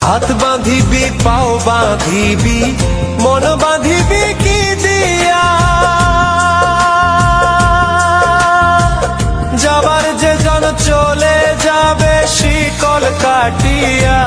হাত বাঁধিবি পাও বাঁধিবি মন বাঁধিবি কি দিয়া, যাবার যে জন চলে যাবে শিকল কাটিয়া।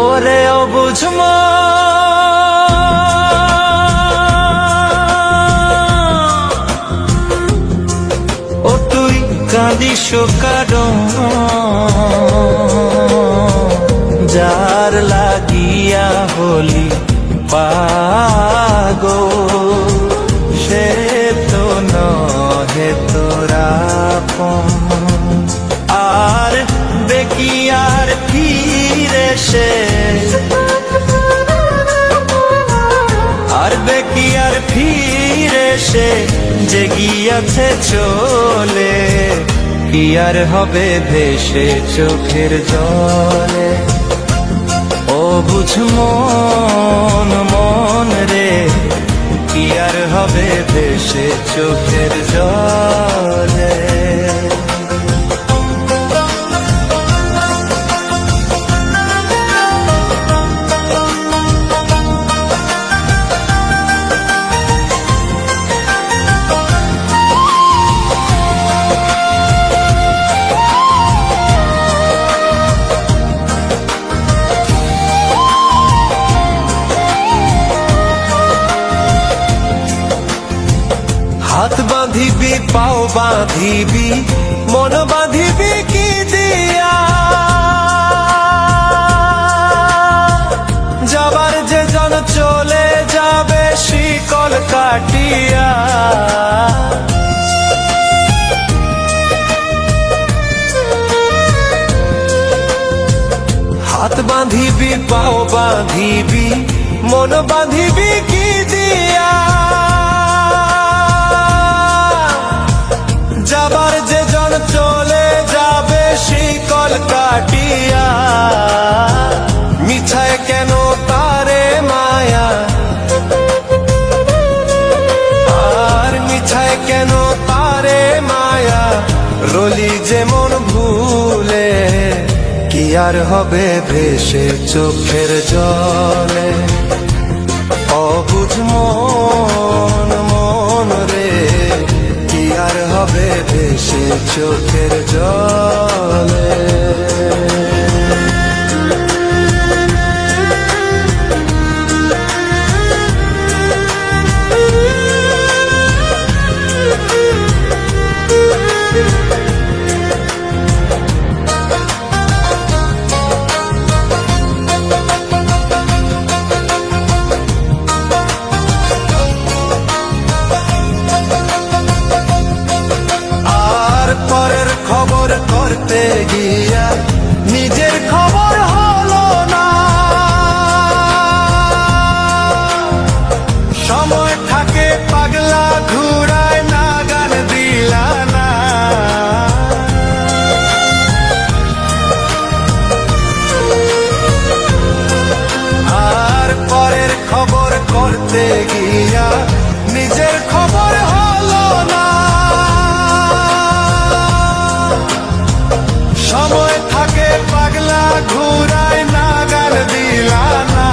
ওরে অবুঝ ও তুই কাঁদিস কারণ যার লাগিয়া হলি পাগল, সে তো নহে তোরা আর দেখি আর ফিরে সে, আর দেখি আর ফিরে সে যে গিয়াছে চলে, কি আর হবে ভেসে চোখের জলে। ও বুঝ মন মন রে, কি আর হবে ভেসে চোখের জলে। হাত বাঁধিবি পাও বাঁধিবি মন বাঁধিবি কি দিয়া, যাবার যে জন চলে যাবে শিকল কাটিয়া। হাত বাঁধিবি পাও বাঁধিবি মন বাঁধিবি কি দিয়া, যাবার যে জন চলে যাবে শিকল কাটিয়া। মিছায় কেন তারে মায়া, আর মিছায় কেন তারে মায়া, রলি যেমন ভুলে, কি আর হবে ভেসে চোখের জলে। অবুঝ মন মন রে, কি আর হবে ভেসে চোখের জলে। পরের খবর করতে গিয়া নিজের খবর হলো না, সময় থাকে পাগলা ঘুরায় না গান দিলা না। আর পরের খবর করতে গিয়া নিজের খবর হলো না, সময় থাকে পাগলা ঘুরায় না গান দিলা না।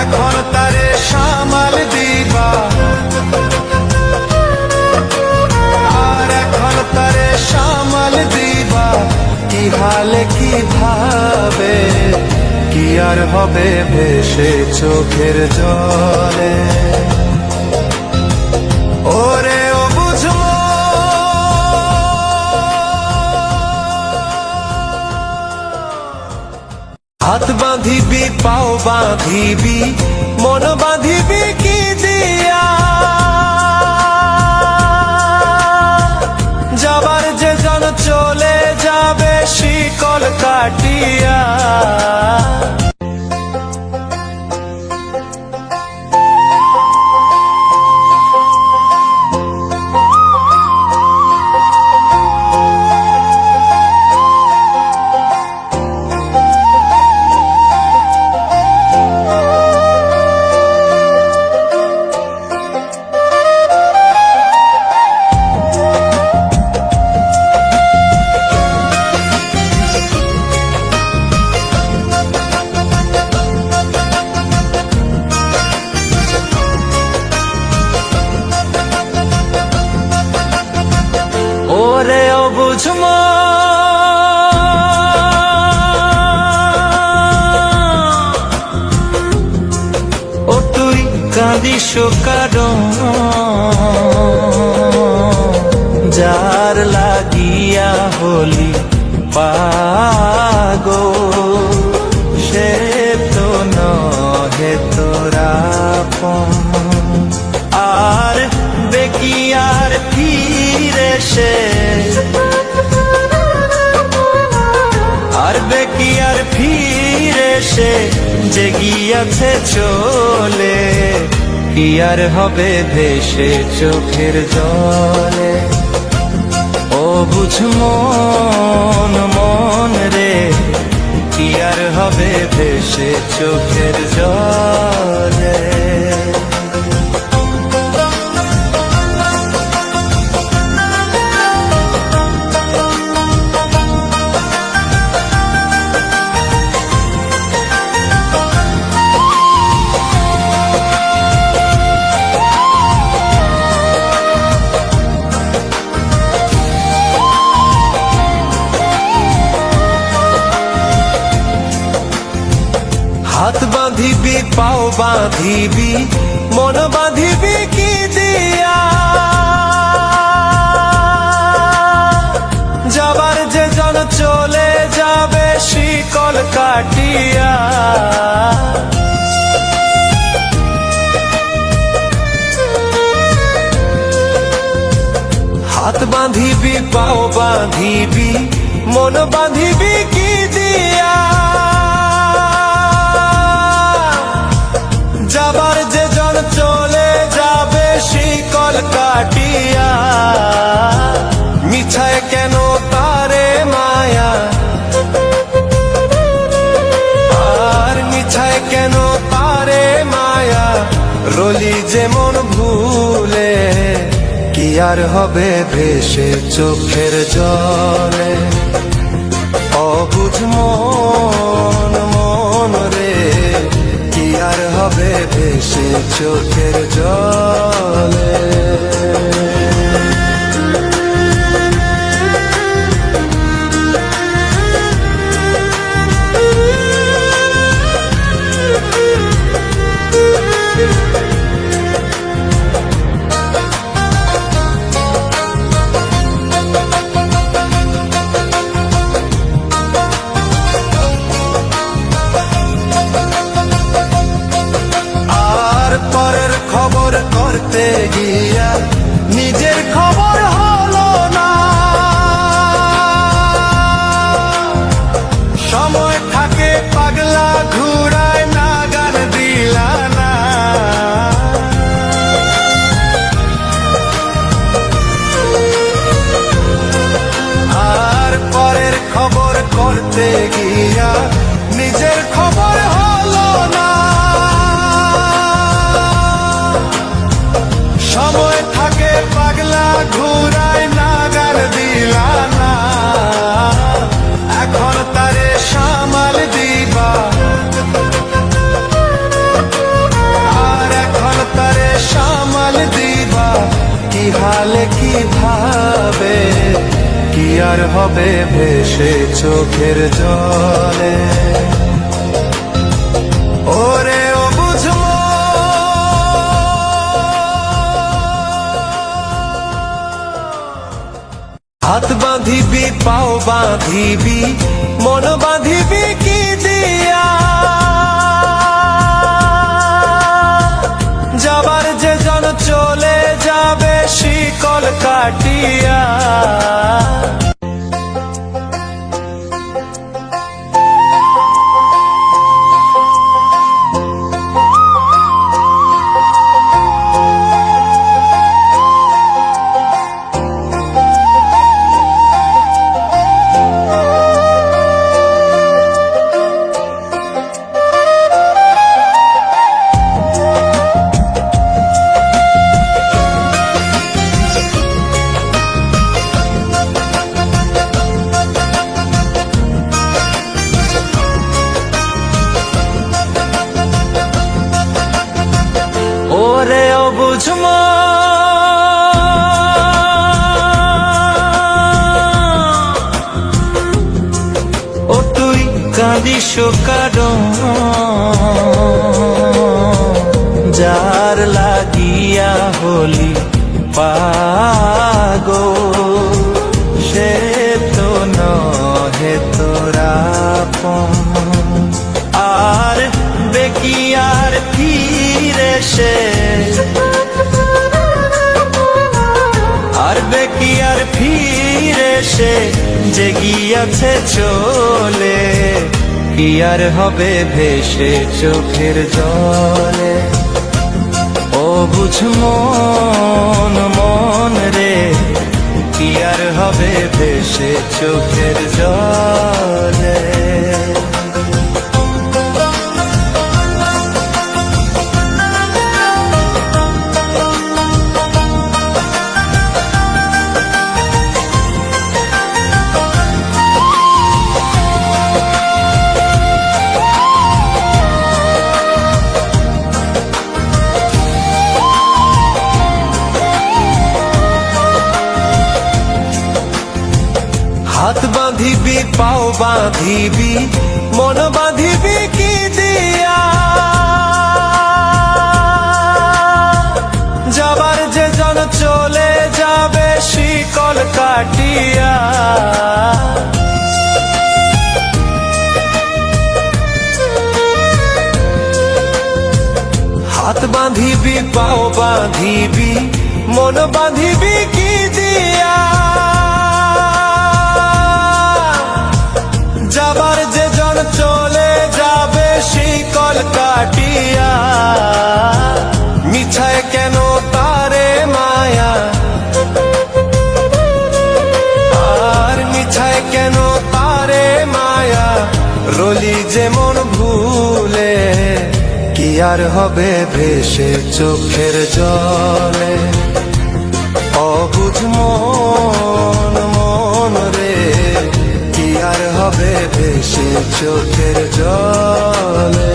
এখন তারে সামাল দিবা, আর এখন তারে সামাল দিবা কি হালে কি ভাবে, কি আর হবে ভেসে চোখের জলে। ওরে ও বুঝো হাত বাঁধিবি পাও বাঁধিবি মন বাঁধিবি কি দিয়া, ওরে অবুঝ ও তুই কাঁদিস কারণ যার লাগিয়া হলি পাগল সে তো নহে তোরা আর বেকিয়ার ফিরে সে আর বেকিয়ার ফিরে সে যে গিয়াছে চলে কি আর হবে ভেসে চোখের জলে ও বুঝ মন মন রে কি আর হবে ভেসে চোখের জলে হাত বাঁধিবি পাও বাঁধিবি মন বাঁধিবি কি দিয়া যাবার যে জন চলে যাবে শিকল কাটিয়া হাত বাঁধিবি পাও বাঁধিবি মন বাঁধিবি কি দিয়া যাবার যে জন চলে যাবে শিকল কাটিয়া মিছায় কেন তারে মায়া আর মিছায় কেন তারে মায়া রলি যেমন ভুলে কি আর হবে ভেসে চোখের জলে অবুঝ মন মন রে কি আর হবে ভেসে চোখের জলে পরের খবর করতে গিয়া নিজের খবর হলো না সময় থাকে পাগলা ঘুরায় না গান দিলা না আর পরের খবর করতে গিয়া নিজের খবর হলো না সময় থাকে পাগলা ঘুরায় না গান দিলা না এখন তারে সামাল দিবা আর এখন তারে সামাল দিবা কি হালে কি ভাবে কি আর হবে ভেসে চোখের জলে ওরে ও বুঝো হাত বাঁধিবি পাও বাঁধিবি মন বাঁধিবি কি দিয়া যাবার যে জন চলে যাবে শিকল কাটিয়া ওরে অবুঝ মন কাঁদিস কারণ যার লাগিয়া হলি পাগল, সে তো নহে তোরা আর বেকিয়ার ফিরে সে, আর বেকিয়ার ফিরে সে যে গিয়াছে চলে, কি আর হবে ভেসে চোখের জলে। ও বুঝ মন মন রে, কি আর হবে ভেসে চোখের জলে। হাত বাঁধিবি পাও বাঁধিবি মন বাঁধিবি কি দিয়া, যাবার যে জন চলে যাবে শিকল কাটিয়া। হাত বাঁধিবি পাও বাঁধিবি মন বাঁধিবি কি দিয়া, যাবার যে জন চলে যাবে শিকল কাটিয়া। মিছায় কেন তারে মায়া, আর মিছায় কেন তারে মায়া, রলি যেমন ভুলে, কি আর হবে ভেসে চোখের জলে। অবুঝ মন মন রে, কি আর হবে ভেসে চোখের জলে।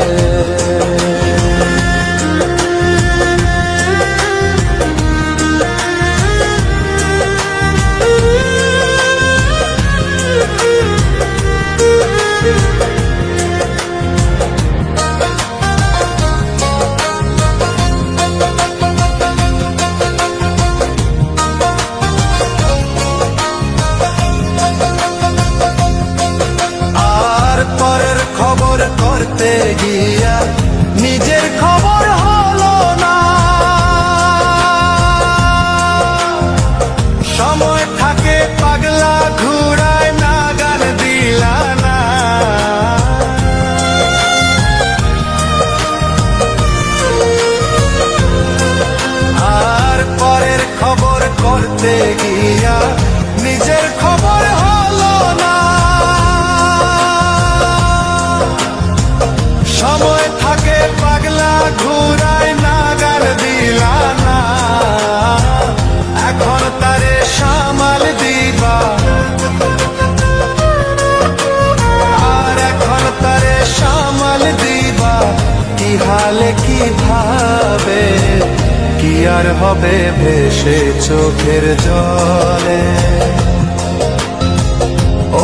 পরের খবর করতে গিয়া নিজের খবর হলো না, সময় থাকে পাগলা ঘুরায় নাগান দিলা না। আর পরের খবর করতে গিয়া নিজের খবর হলো না, সময় থাকে পাগলা ঘুরায় নাগাল দিলা না। এখন তারে সামাল দিবা, আর এখন তারে সামাল দিবা কি হালে কি ভাবে, কি আর হবে ভেসে চোখের জলে।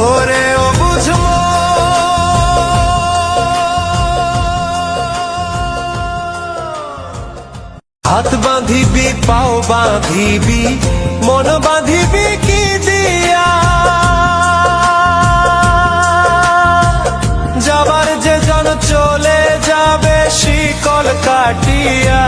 ওরে ও বুঝবো হাত বাঁধিবি পাও বাঁধিবি মন বাঁধিবি কি দিয়া, যাবার যে জন চলে যাবে শিকল কাটিয়া।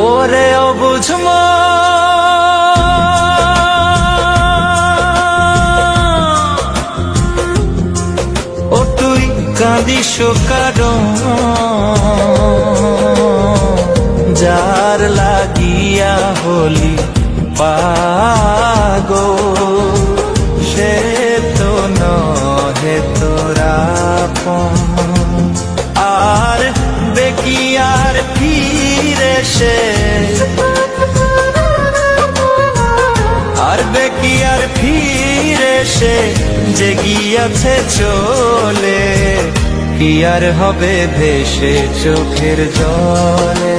ওরে অবুঝ ও তুই কাঁদিস কারণ যার লাগিয়া হলি পাগল, সে তো নহে তোরা আপন। আর দেখি আর ফিরে সে, আর দেখি আর ফিরে সে যে গিয়াছে চলে, কি আর হবে ভেসে চোখের জলে।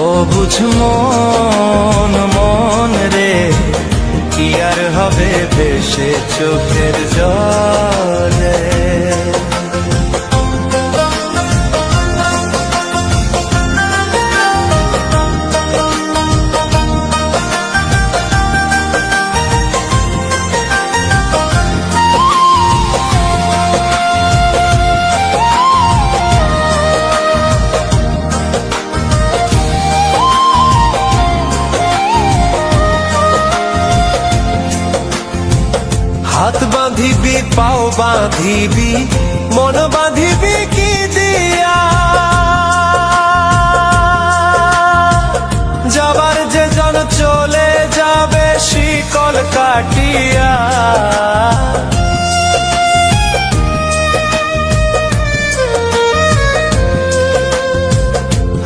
ও বুঝ মন মন রে, কি আর হবে ভেসে চোখের জলে। হাত বাঁধিবি পাও বাঁধিবি মন বাঁধিবি কি দিয়া, যাবার যে জন চলে যাবে শিকল কাটিয়া।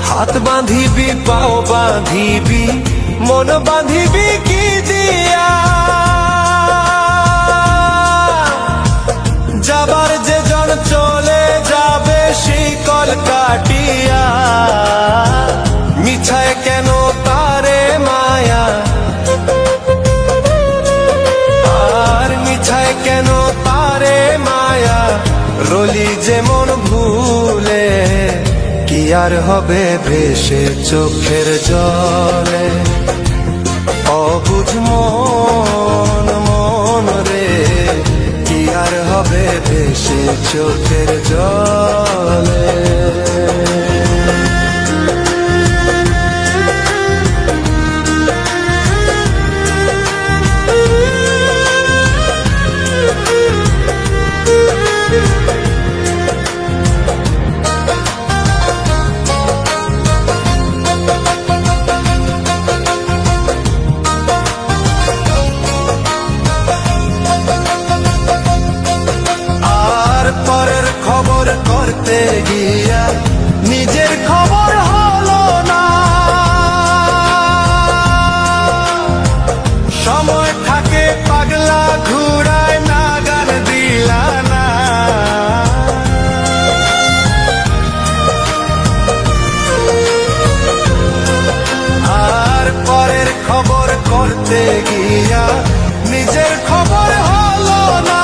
হাত বাঁধিবি পাও বাঁধিবি মন বাঁধিবি কি দিয়া, যাবার যে জন চলে যাবে শিকল কাটিয়া। মিছায় কেন তারে মায়া, আর মিছায় কেন তারে মায়া, রলি যেমন ভুলে, কি আর হবে ভেসে চোখের জলে। অবুঝ মন মন রে, কি আর হবে ভেসে চোখের জলে। পরের খবর করতে গিয়া নিজের খবর হলো না, সময় থাকে পাগলা ঘুরায় নাগান দিলা না। আর পরের খবর করতে গিয়া নিজের খবর হলো না,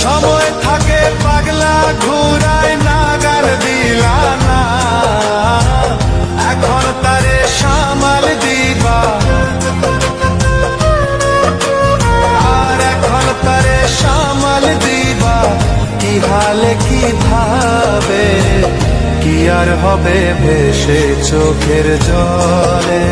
সময় থাকে পাগলা ঘুরায় নাগার দিলা না। এখন তারে সামাল দিবা, আর এখন তারে সামাল দিবা, কি হালে কি ভাবে, কি আর হবে ভেসে চোখের জলে।